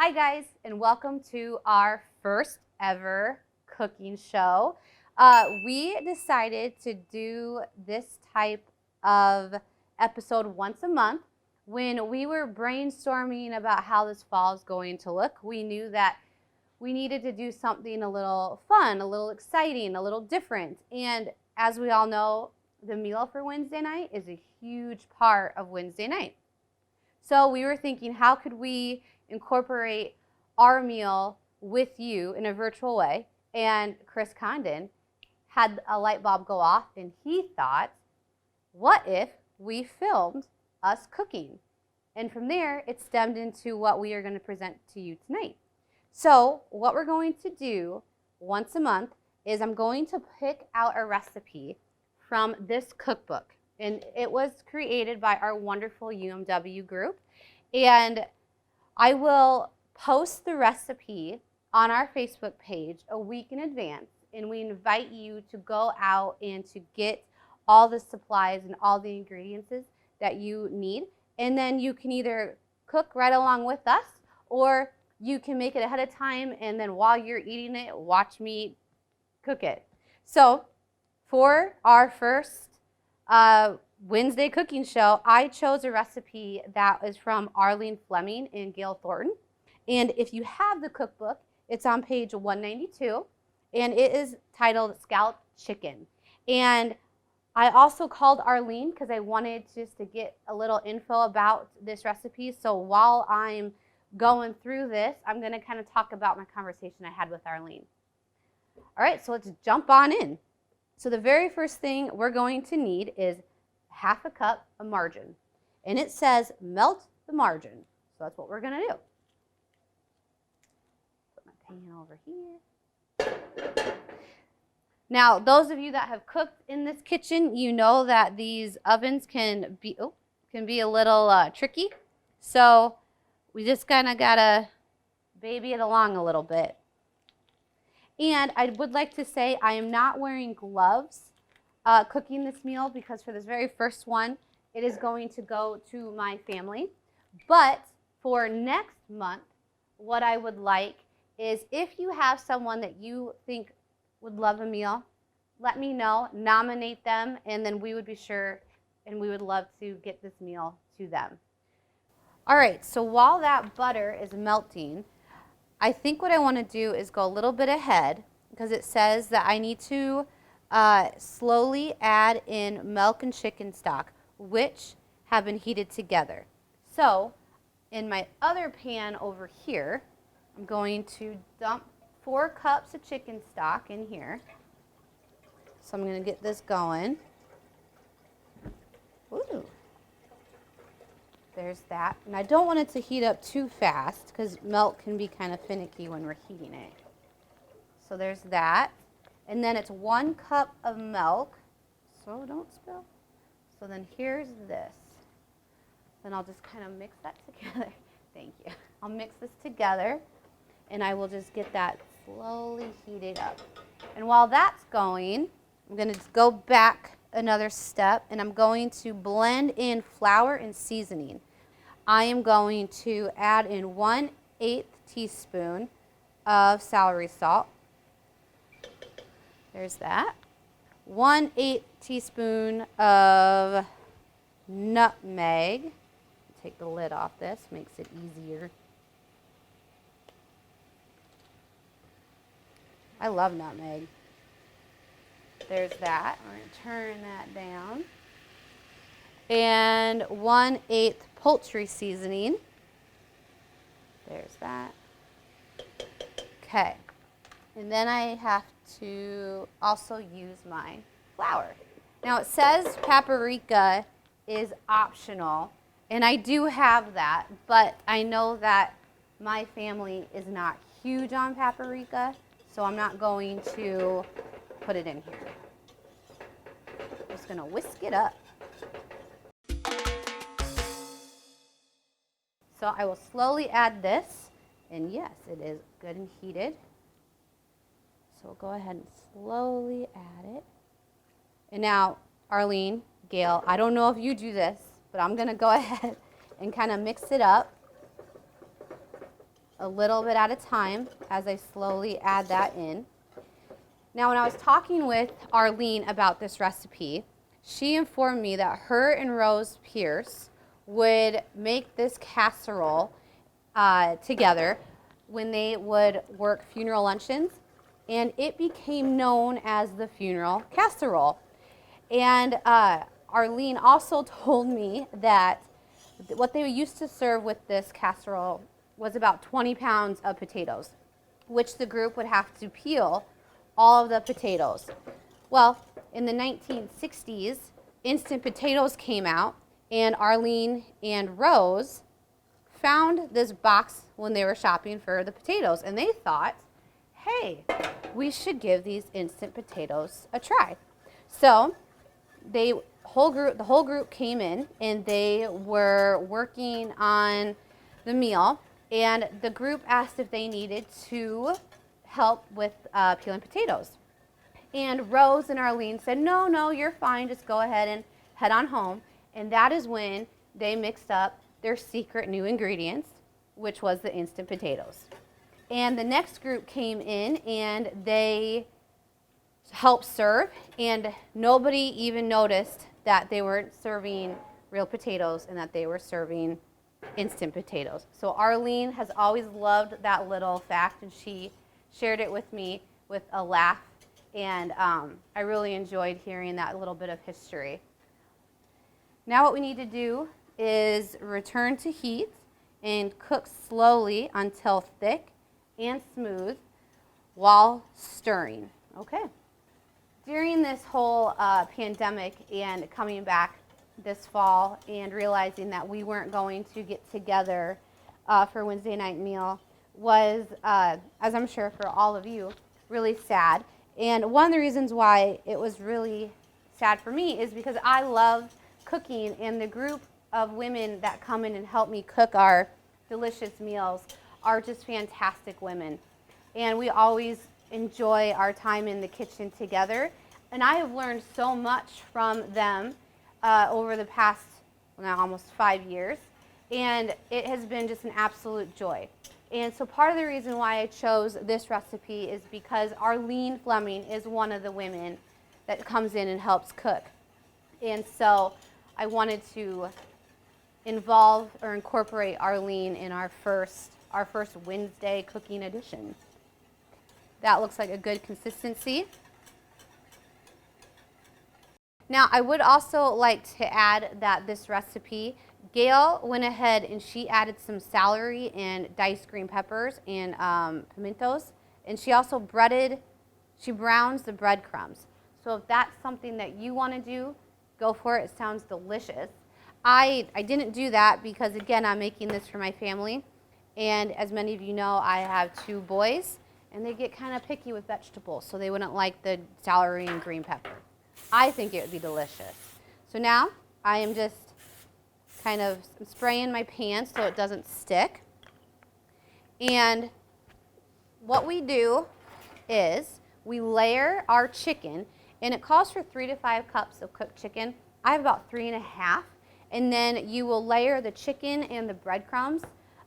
Hi guys, and welcome to our first ever cooking show. We decided to do this type of episode once a month. When we were brainstorming about how this fall is going to look, we knew that we needed to do something a little fun, a little exciting, a little different. And as we all know, the meal for Wednesday night is a huge part of Wednesday night. So we were thinking, how could we incorporate our meal with you in a virtual way? And Chris Condon had a light bulb go off, and he thought, what if we filmed us cooking? And from there, it stemmed into what we are going to present to you tonight. So what we're going to do once a month is I'm going to pick out a recipe from this cookbook. And it was created by our wonderful UMW group. And I will post the recipe on our Facebook page a week in advance. And we invite you to go out and to get all the supplies and all the ingredients that you need. And then you can either cook right along with us, or you can make it ahead of time, and then while you're eating it, watch me cook it. So for our first Wednesday cooking show, I chose a recipe that is from Arlene Fleming and Gail Thornton. And if you have the cookbook, it's on page 192, and it is titled Scalloped Chicken. And I also called Arlene because I wanted just to get a little info about this recipe. So while I'm going through this, I'm going to kind of talk about my conversation I had with Arlene. All right, so let's jump on in. So the very first thing we're going to need is half a cup of margarine. And it says melt the margarine. So that's what we're going to do. Put my pan over here. Now, those of you that have cooked in this kitchen, you know that these ovens can be a little tricky. So we just kind of got to baby it along a little bit. And I would like to say I am not wearing gloves cooking this meal, because for this very first one, it is going to go to my family. But for next month, what I would like is, if you have someone that you think would love a meal, let me know, nominate them, and then we would be sure and we would love to get this meal to them. All right, so while that butter is melting, I think what I want to do is go a little bit ahead, because it says that I need to slowly add in milk and chicken stock, which have been heated together. So in my other pan over here, I'm going to dump 4 cups of chicken stock in here. So I'm going to get this going. Ooh. There's that. And I don't want it to heat up too fast, because milk can be kind of finicky when we're heating it. So there's that. And then it's 1 cup of milk. So don't spill. So then here's this. Then I'll just kind of mix that together. Thank you. I'll mix this together, and I will just get that slowly heated up. And while that's going, I'm going to go back another step, and I'm going to blend in flour and seasoning. I am going to add in 1/8 teaspoon of celery salt. There's that. 1/8 teaspoon of nutmeg. Take the lid off this, makes it easier. I love nutmeg. There's that. We're going to turn that down. And 1/8 poultry seasoning. There's that. Okay. And then I have to also use my flour. Now it says paprika is optional, and I do have that, but I know that my family is not huge on paprika, so I'm not going to put it in here. I'm just going to whisk it up. So I will slowly add this, and yes, it is good and heated. So we'll go ahead and slowly add it. And now, Arlene, Gail, I don't know if you do this, but I'm going to go ahead and kind of mix it up a little bit at a time as I slowly add that in. Now, when I was talking with Arlene about this recipe, she informed me that her and Rose Pierce would make this casserole together when they would work funeral luncheons, and it became known as the funeral casserole. And Arlene also told me that what they used to serve with this casserole was about 20 pounds of potatoes, which the group would have to peel all of the potatoes. Well, in the 1960s, instant potatoes came out, and Arlene and Rose found this box when they were shopping for the potatoes, and they thought, hey, we should give these instant potatoes a try. So the whole group came in, and they were working on the meal, and the group asked if they needed to help with peeling potatoes. And Rose and Arlene said, no, you're fine, just go ahead and head on home. And that is when they mixed up their secret new ingredients, which was the instant potatoes. And the next group came in and they helped serve, and nobody even noticed that they weren't serving real potatoes and that they were serving instant potatoes. So Arlene has always loved that little fact, and she shared it with me with a laugh, and I really enjoyed hearing that little bit of history. Now what we need to do is return to heat and cook slowly until thick and smooth while stirring. Okay. During this whole pandemic and coming back this fall and realizing that we weren't going to get together for Wednesday night meal was, as I'm sure for all of you, really sad. And one of the reasons why it was really sad for me is because I love cooking, and the group of women that come in and help me cook our delicious meals are just fantastic women. And we always enjoy our time in the kitchen together. And I have learned so much from them over the past, now almost 5 years. And it has been just an absolute joy. And so part of the reason why I chose this recipe is because Arlene Fleming is one of the women that comes in and helps cook. And so I wanted to involve or incorporate Arlene in our first Wednesday cooking edition. That looks like a good consistency. Now, I would also like to add that this recipe, Gail went ahead and she added some celery and diced green peppers and pimentos, and she also browns the breadcrumbs. So if that's something that you want to do, go for it. It sounds delicious. I didn't do that because, again, I'm making this for my family, and as many of you know, I have 2 boys, and they get kind of picky with vegetables, so they wouldn't like the celery and green pepper. I think it would be delicious. So now I am just kind of spraying my pan so it doesn't stick. And what we do is we layer our chicken, and it calls for 3 to 5 cups of cooked chicken. I have about 3.5. And then you will layer the chicken and the breadcrumbs.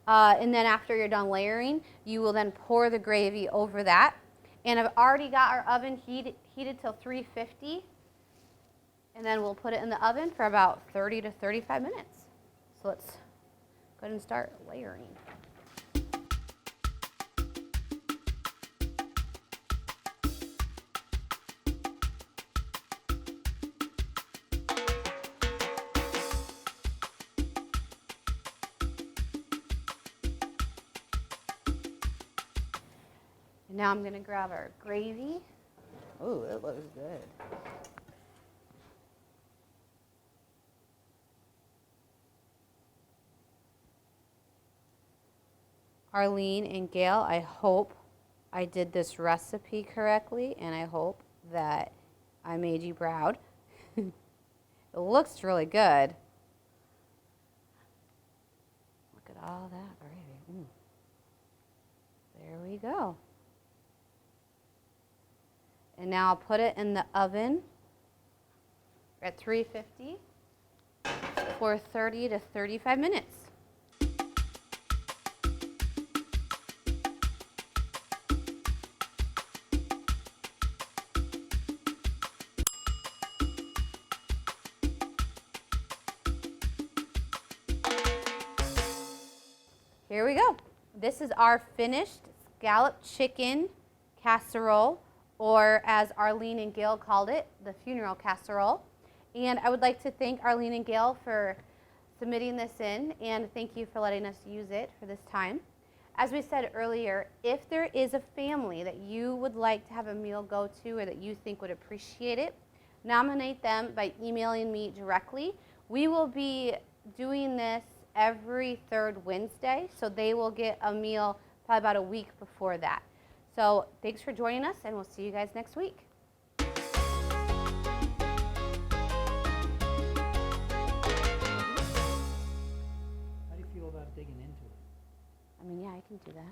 And then after you're done layering, you will then pour the gravy over that. And I've already got our oven heated till 350. And then we'll put it in the oven for about 30 to 35 minutes. So let's go ahead and start layering. Now I'm going to grab our gravy. Ooh, it looks good. Arlene and Gail, I hope I did this recipe correctly, and I hope that I made you proud. It looks really good. Look at all that gravy. There we go. And now I'll put it in the oven at 350 for 30 to 35 minutes. here we go. This is our finished scalloped chicken casserole, or as Arlene and Gail called it, the funeral casserole. And I would like to thank Arlene and Gail for submitting this in, and thank you for letting us use it for this time. As we said earlier, if there is a family that you would like to have a meal go to or that you think would appreciate it, nominate them by emailing me directly. We will be doing this every third Wednesday, so they will get a meal probably about a week before that. So thanks for joining us, and we'll see you guys next week. How do you feel about digging into it? I mean, yeah, I can do that.